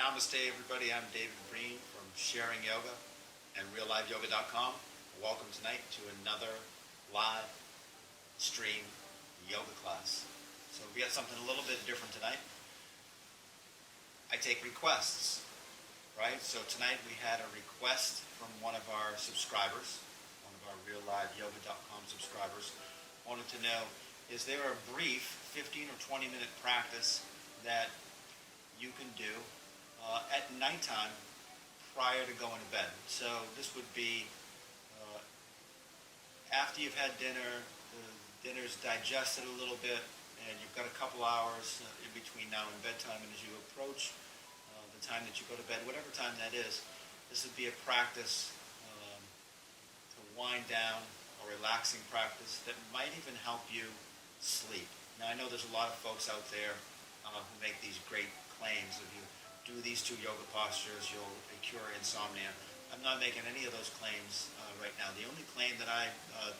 Namaste, everybody. I'm David Breen from Sharing Yoga and RealLiveYoga.com. Welcome tonight to another live stream yoga class. So we got something a little bit different tonight. I take requests, right? So tonight we had a request from one of our subscribers, one of our RealLiveYoga.com subscribers, wanted to know, is there a brief 15 or 20 minute practice that you can do at nighttime prior to going to bed? So this would be after you've had dinner, the dinner's digested a little bit, and you've got a couple hours in between now and bedtime, and as you approach the time that you go to bed, whatever time that is, this would be a practice to wind down, a relaxing practice that might even help you sleep. Now I know there's a lot of folks out there who make these great claims. If you do these two yoga postures, you'll cure insomnia. I'm not making any of those claims right now. The only claim that I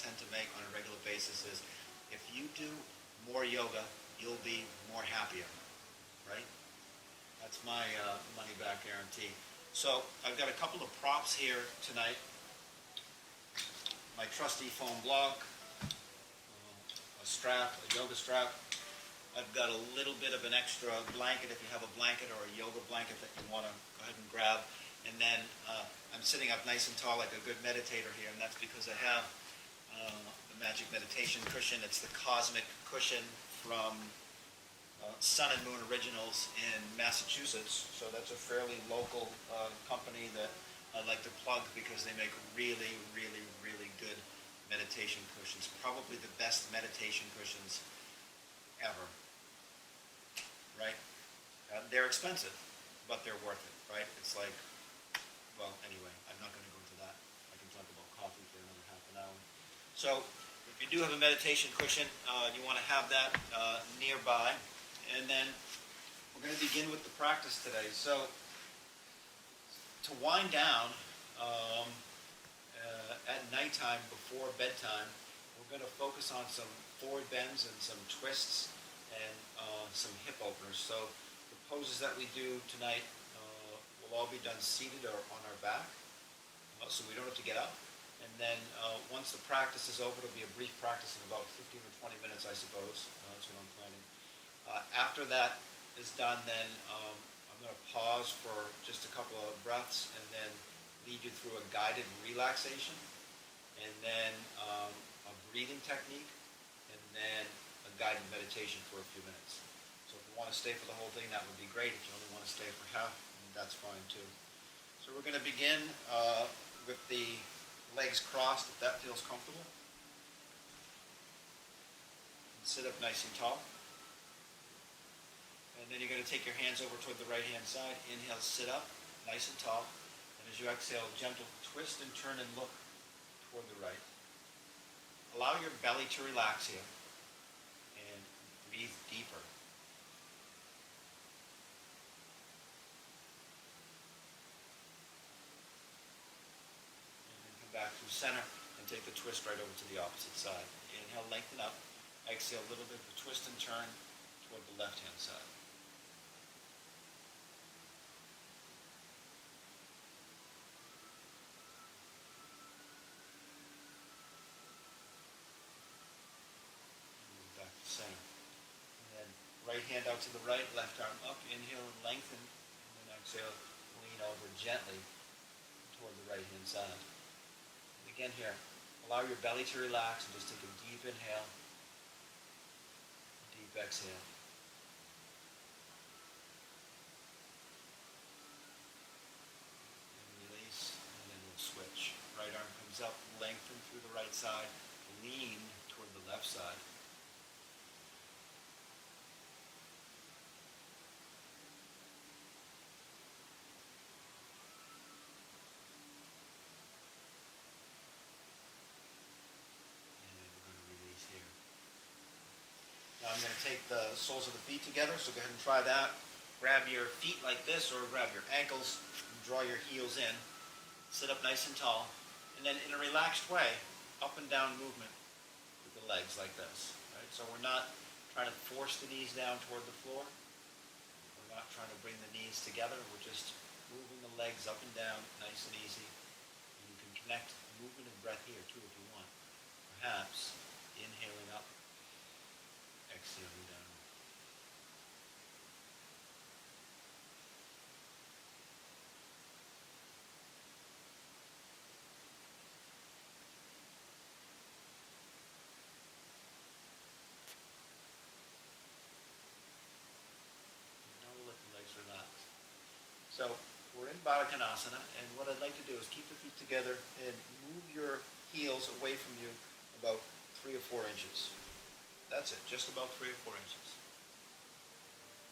tend to make on a regular basis is if you do more yoga, you'll be more happier, right? That's my money back guarantee. So I've got a couple of props here tonight. My trusty foam block, a strap, a yoga strap. I've got a little bit of an extra blanket if you have a blanket or a yoga blanket that you want to go ahead and grab. And then I'm sitting up nice and tall like a good meditator here, and that's because I have the Magic Meditation cushion. It's the Cosmic cushion from Sun and Moon Originals in Massachusetts. So that's a fairly local company that I like to plug because they make really, really, really good meditation cushions. Probably the best meditation cushions ever. Right? They're expensive, but they're worth it, right? It's like, well, anyway, I'm not going to go into that. I can talk about coffee for another half an hour. So, if you do have a meditation cushion, you want to have that nearby. And then we're going to begin with the practice today. So, to wind down at nighttime before bedtime, we're going to focus on some forward bends and some twists and some hip openers. So the poses that we do tonight will all be done seated or on our back, so we don't have to get up. And then once the practice is over, it'll be a brief practice of about 15 or 20 minutes, I suppose. That's what I'm planning. After that is done, then I'm going to pause for just a couple of breaths and then lead you through a guided relaxation, and then a breathing technique, and then a guided meditation for a few minutes. So if you want to stay for the whole thing, that would be great. If you only want to stay for half, that's fine too. So we're going to begin with the legs crossed, if that feels comfortable. And sit up nice and tall. And then you're going to take your hands over toward the right-hand side. Inhale, sit up, nice and tall. And as you exhale, gentle twist and turn and look toward the right. Allow your belly to relax here. And breathe deeper. And then come back to center and take the twist right over to the opposite side. Inhale, lengthen up. Exhale a little bit of twist and turn toward the left-hand side. Center. And then right hand out to the right, left arm up, inhale and lengthen, and then exhale, lean over gently toward the right hand side. And again here, allow your belly to relax and just take a deep inhale, deep exhale. And release, and then we'll switch. Right arm comes up, lengthen through the right side, lean toward the left side. Now I'm going to take the soles of the feet together, so go ahead and try that. Grab your feet like this, or grab your ankles, and draw your heels in. Sit up nice and tall, and then in a relaxed way, up and down movement with the legs like this. Right? So we're not trying to force the knees down toward the floor. We're We're not trying to bring the knees together. We're just moving the legs up and down, nice and easy. And you can connect movement and breath here too if you want. Perhaps inhaling up, exhaling down. Now we'll let the legs relax. So we're in Baddha Konasana, and what I'd like to do is keep the feet together and move your heels away from you about 3 or 4 inches. That's it, just about 3 or 4 inches.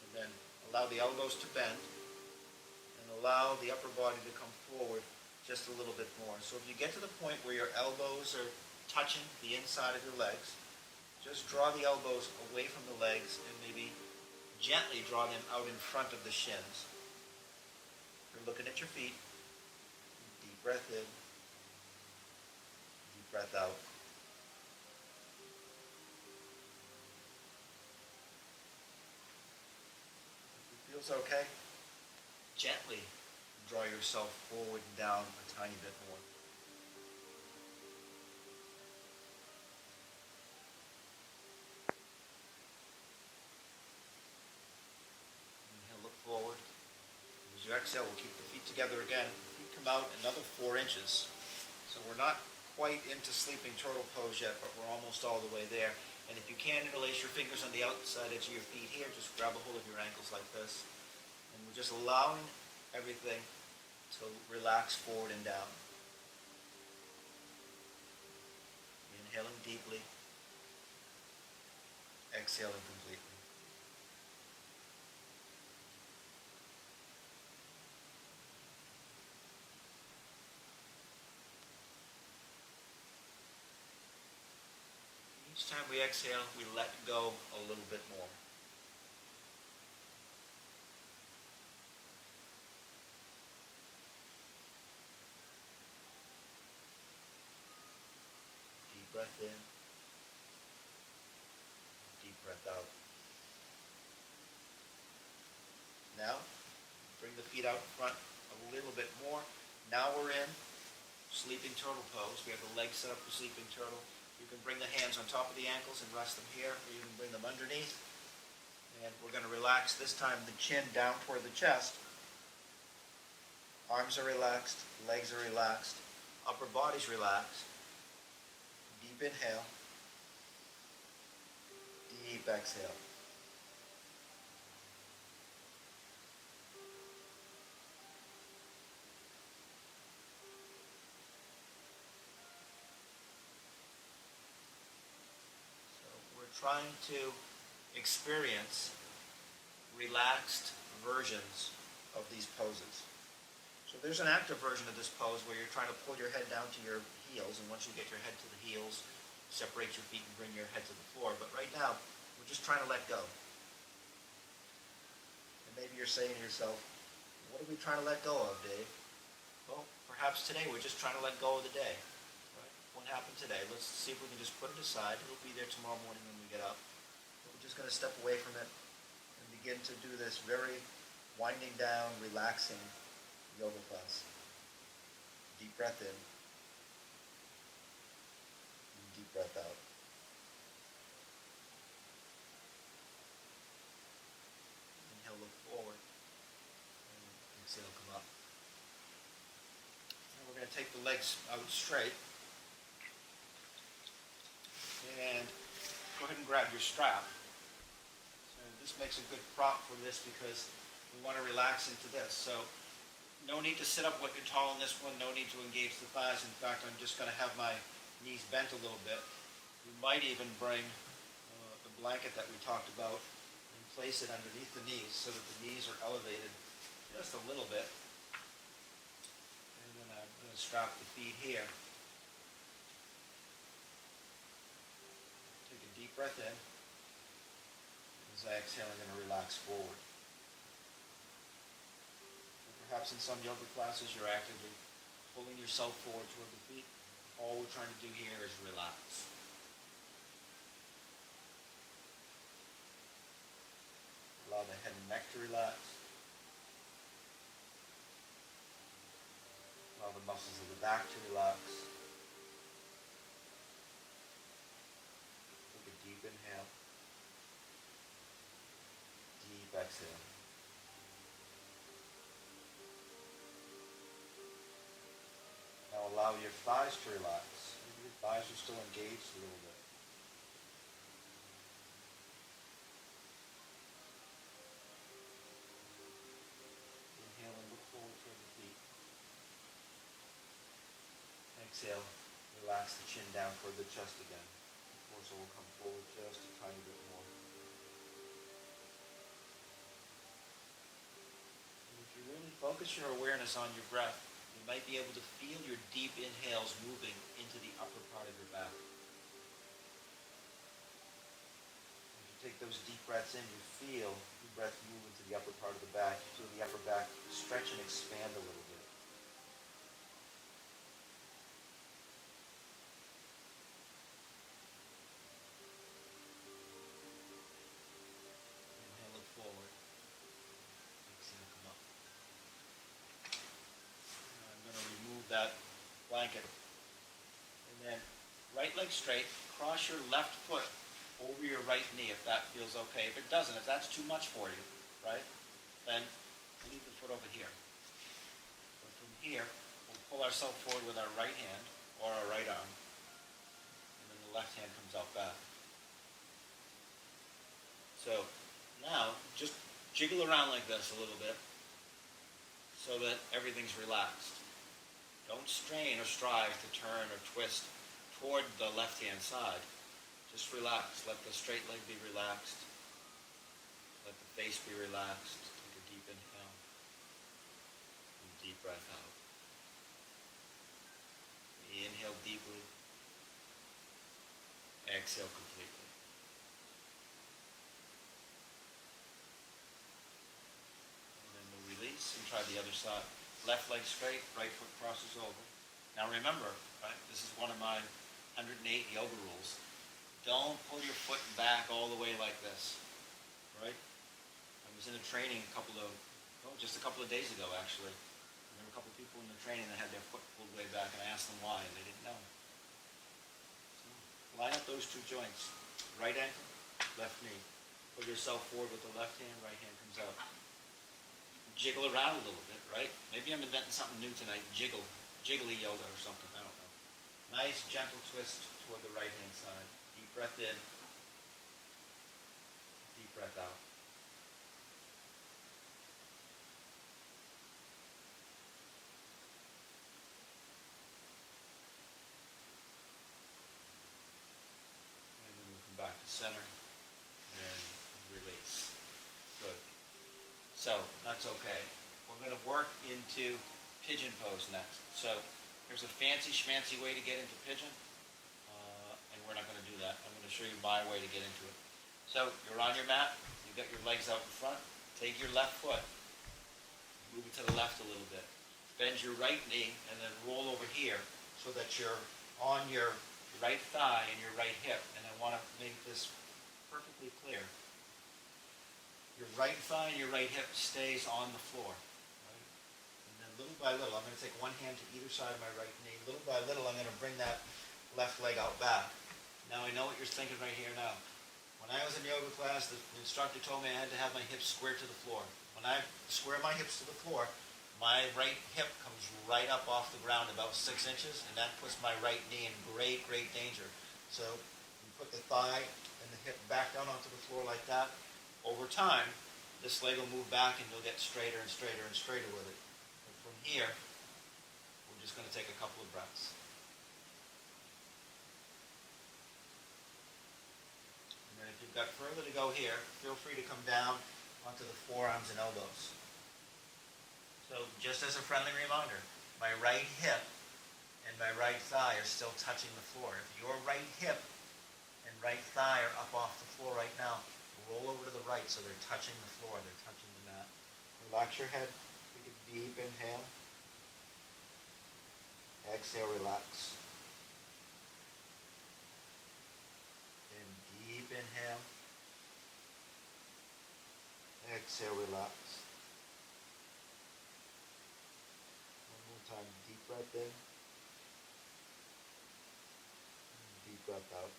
And then allow the elbows to bend and allow the upper body to come forward just a little bit more. So if you get to the point where your elbows are touching the inside of your legs, just draw the elbows away from the legs and maybe gently draw them out in front of the shins. You're looking at your feet. Deep breath in, deep breath out. If it feels okay, gently draw yourself forward and down a tiny bit more. Inhale, look forward. As you exhale, we'll keep the feet together again. Feet come out another 4 inches. So we're not quite into sleeping turtle pose yet, but we're almost all the way there. And if you can, interlace your fingers on the outside edge of your feet here. Just grab a hold of your ankles like this. And we're just allowing everything to relax forward and down. Inhaling deeply. Exhaling completely. Each time we exhale, we let go a little bit more. Deep breath in, deep breath out. Now, bring the feet out in front a little bit more. Now we're in sleeping turtle pose. We have the legs set up for sleeping turtle. You can bring the hands on top of the ankles and rest them here, or you can bring them underneath. And we're going to relax this time the chin down toward the chest. Arms are relaxed, legs are relaxed, upper body's relaxed. Deep inhale, deep exhale. Trying to experience relaxed versions of these poses. So there's an active version of this pose where you're trying to pull your head down to your heels, and once you get your head to the heels, separate your feet and bring your head to the floor. But right now, we're just trying to let go. And maybe you're saying to yourself, what are we trying to let go of, Dave? Well, perhaps today we're just trying to let go of the day. What happened today? Let's see if we can just put it aside. It'll be there tomorrow morning when we get up. We're just going to step away from it and begin to do this very winding down, relaxing yoga class. Deep breath in. And deep breath out. Inhale, look forward. And exhale, come up. Now we're going to take the legs out straight. And go ahead and grab your strap. So this makes a good prop for this because we want to relax into this. So no need to sit up wicked tall on this one. No need to engage the thighs. In fact, I'm just going to have my knees bent a little bit. We might even bring the blanket that we talked about and place it underneath the knees so that the knees are elevated just a little bit. And then I'm going to strap the feet here. Deep breath in. As I exhale, I'm going to relax forward. And perhaps in some yoga classes, you're actively pulling yourself forward toward the feet. All we're trying to do here is relax. Allow the head and neck to relax. back to relax. Take a deep inhale, deep exhale. Now allow your thighs to relax. Maybe your thighs are still engaged a little bit. Inhale and look forward toward the feet. Exhale, relax the chin down toward the chest again. The torso will come forward just a tiny bit more. And if you really focus your awareness on your breath, you might be able to feel your deep inhales moving into the upper part of your back. As you take those deep breaths in, you feel the breath move into the upper part of the back. You feel the upper back stretch and expand a little bit. Inhale, look forward. Exhale, come up. I'm going to remove that blanket. And then right leg straight, cross your left foot over your right knee if that feels okay. If it doesn't, if that's too much for you, right, then leave the foot over here. So from here, we'll pull ourselves forward with our right hand or our right arm, and then the left hand comes out back. So now, just jiggle around like this a little bit so that everything's relaxed. Don't strain or strive to turn or twist toward the left-hand side. Just relax. Let the straight leg be relaxed. Let the face be relaxed. Take a deep inhale and deep breath out. Inhale deeply. Exhale completely. And then we'll release and try the other side. Left leg straight, right foot crosses over. Now remember, right, this is one of my 108 yoga rules. Don't pull your foot back all the way like this, right? I was in a training just a couple of days ago actually. And there were a couple of people in the training that had their foot pulled way back, and I asked them why, and they didn't know. So line up those two joints, right ankle, left knee. Pull yourself forward with the left hand, right hand comes out. Jiggle around a little bit, right? Maybe I'm inventing something new tonight. Jiggly yoga or something, I don't know. Nice gentle twist toward the right hand side. Deep breath in, deep breath out. And then we'll come back to center and release. Good. So, that's okay. We're going to work into pigeon pose next. So, there's a fancy schmancy way to get into pigeon, and we're not going to do that. I'm going to show you my way to get into it. So, you're on your mat, you've got your legs out in front, take your left foot, move it to the left a little bit. Bend your right knee, and then roll over here so that you're on your right thigh and your right hip. And I want to make this perfectly clear. Your right thigh and your right hip stays on the floor. Right? And then little by little, I'm going to take one hand to either side of my right knee. Little by little, I'm going to bring that left leg out back. Now I know what you're thinking right here now. When I was in yoga class, the instructor told me I had to have my hips square to the floor. When I square my hips to the floor, my right hip comes right up off the ground about 6 inches, and that puts my right knee in great, great danger. So you put the thigh and the hip back down onto the floor like that. Over time, this leg will move back and you'll get straighter and straighter and straighter with it. And from here, we're just going to take a couple of breaths. And then if you've got further to go here, feel free to come down onto the forearms and elbows. So just as a friendly reminder, my right hip and my right thigh are still touching the floor. If your right hip and right thigh are up off the floor right now, roll over to the right so they're touching the floor, they're touching the mat. Relax your head, take a deep inhale. Exhale, relax. And deep inhale. Exhale, relax. One more time, deep breath in. deep breath out.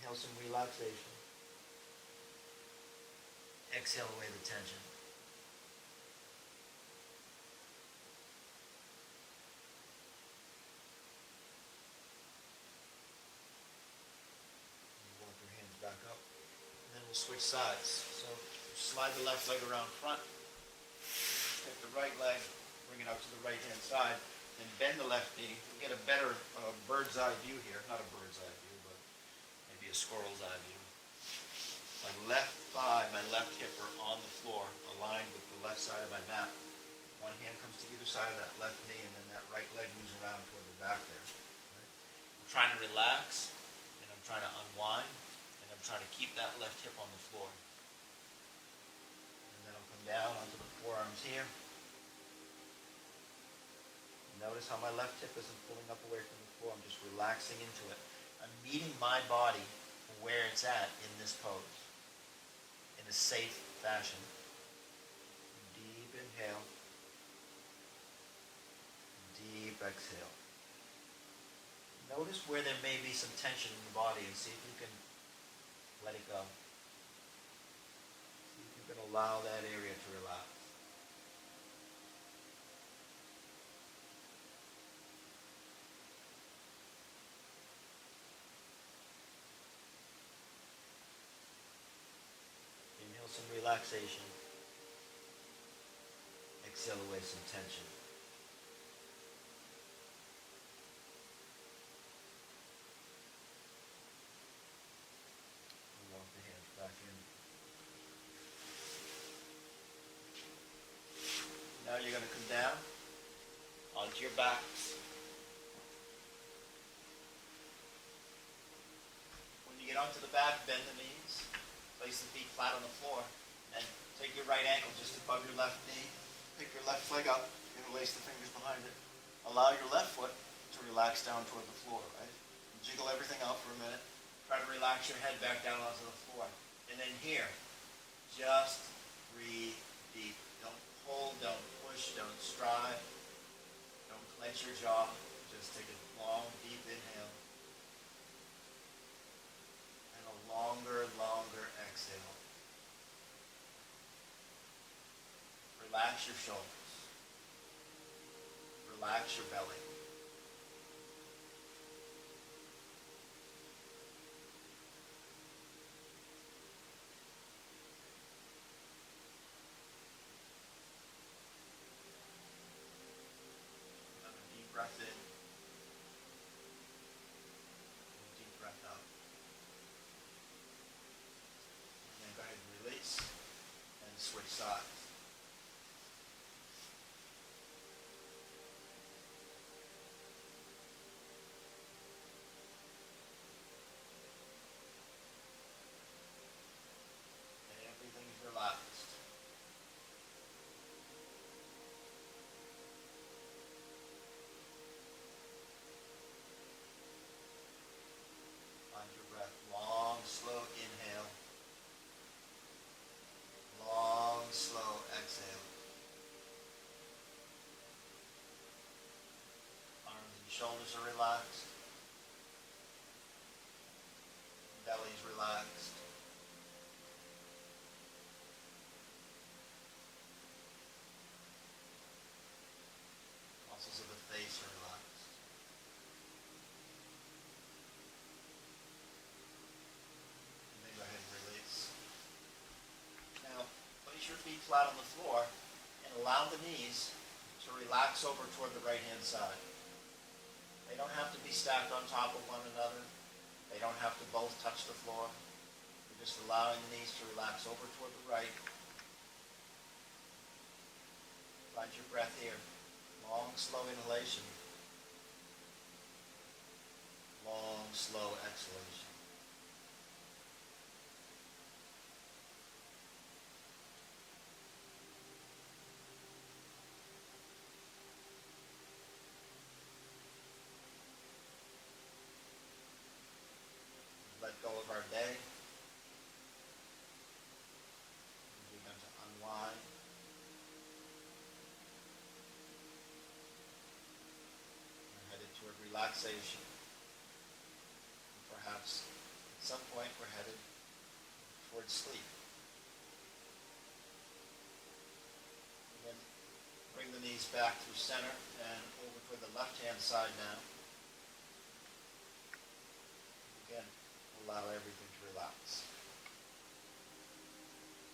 Inhale some relaxation. Exhale away the tension. Walk your hands back up. And then we'll switch sides. So slide the left leg around front. Take the right leg, bring it out to the right hand side, and bend the left knee. You'll get a better bird's eye view here. Not a bird's eye view, but maybe a squirrel's eye view. My left thigh, my left hip are on the floor, aligned with the left side of my mat. One hand comes to either side of that left knee, and then that right leg moves around toward the back there. Right? I'm trying to relax, and I'm trying to unwind, and I'm trying to keep that left hip on the floor. And then I'll come down onto the forearms here. Notice how my left hip isn't pulling up away from the floor. I'm just relaxing into it. I'm meeting my body where it's at in this pose, in a safe fashion. Deep inhale. Deep exhale. Notice where there may be some tension in the body and see if you can let it go. See if you can allow that area to relax. Inhale some relaxation. Exhale away some tension. Walk the hands back in. Now you're going to come down onto your backs. When you get onto the back, bend the knees. Place the feet flat on the floor. And take your right ankle just above your left knee. Pick your left leg up. Interlace the fingers behind it. Allow your left foot to relax down toward the floor, right? Jiggle everything out for a minute. Try to relax your head back down onto the floor. And then here, just breathe deep. Don't pull, don't push, don't strive. Don't clench your jaw. Just take a long, deep inhale. And a longer, longer exhale. Relax your shoulders. Relax your belly. Another deep breath in. And deep breath out. And then go ahead and release and switch sides. Everything's relaxed. Find your breath. Long, slow inhale. Long, slow exhale. Arms and shoulders are relaxed. Belly's relaxed. Muscles of the face are relaxed. And then go ahead and release. Now, place your feet flat on the floor and allow the knees to relax over toward the right-hand side. They don't have to be stacked on top of one another. They don't have to both touch the floor. You're just allowing the knees to relax over toward the right. Find your breath here. Long, slow inhalation. Long, slow exhalation. relaxation. And perhaps at some point we're headed towards sleep. And then bring the knees back through center and over toward the left-hand side now. Again, allow everything to relax.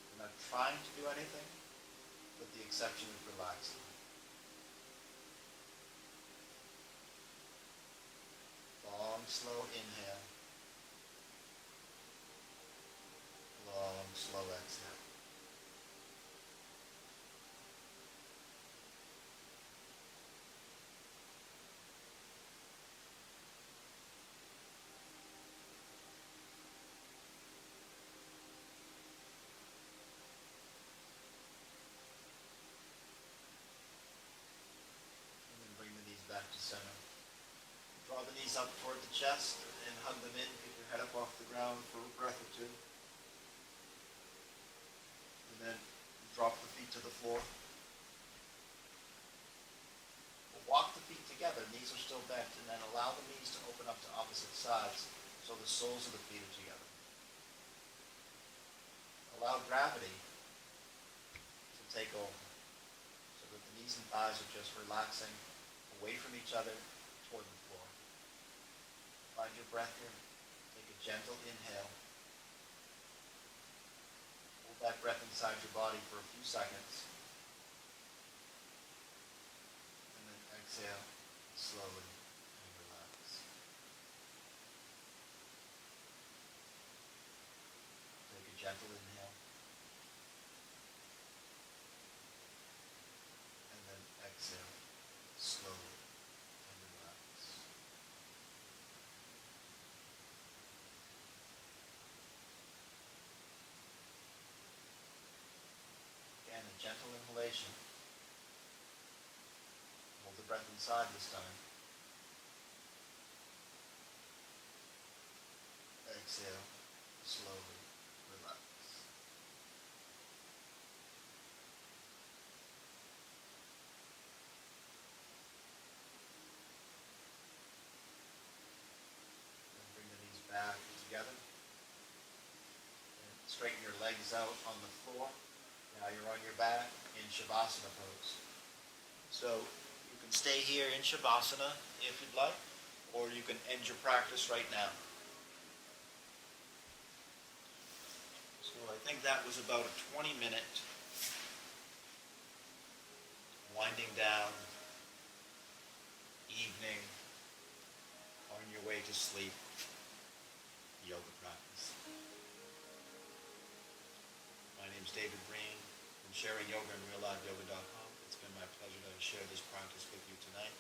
We're not trying to do anything, with the exception of relaxing. Long, slow inhale. Long, slow exhale. And then bring the knees back to center. Draw the knees up toward the chest and hug them in. Keep your head up off the ground for a breath or two. And then drop the feet to the floor. We'll walk the feet together. Knees are still bent. And then allow the knees to open up to opposite sides so the soles of the feet are together. Allow gravity to take over so that the knees and thighs are just relaxing away from each other toward the floor. Find your breath here. Take a gentle inhale. Hold that breath inside your body for a few seconds. And then exhale slowly and relax. Take a gentle inhale. And then exhale slowly and relax. Again, a gentle inhalation. Hold the breath inside this time. Exhale, slowly relax. Then bring the knees back together. And straighten your legs out on the floor. Now you're on your back in Shavasana pose. So you can stay here in Shavasana if you'd like, or you can end your practice right now. So I think that was about a 20-minute winding down evening on your way to sleep yoga practice. My name's David Breen from sharingyogaandrealliveyoga.com. It's been my pleasure to share this practice with you tonight.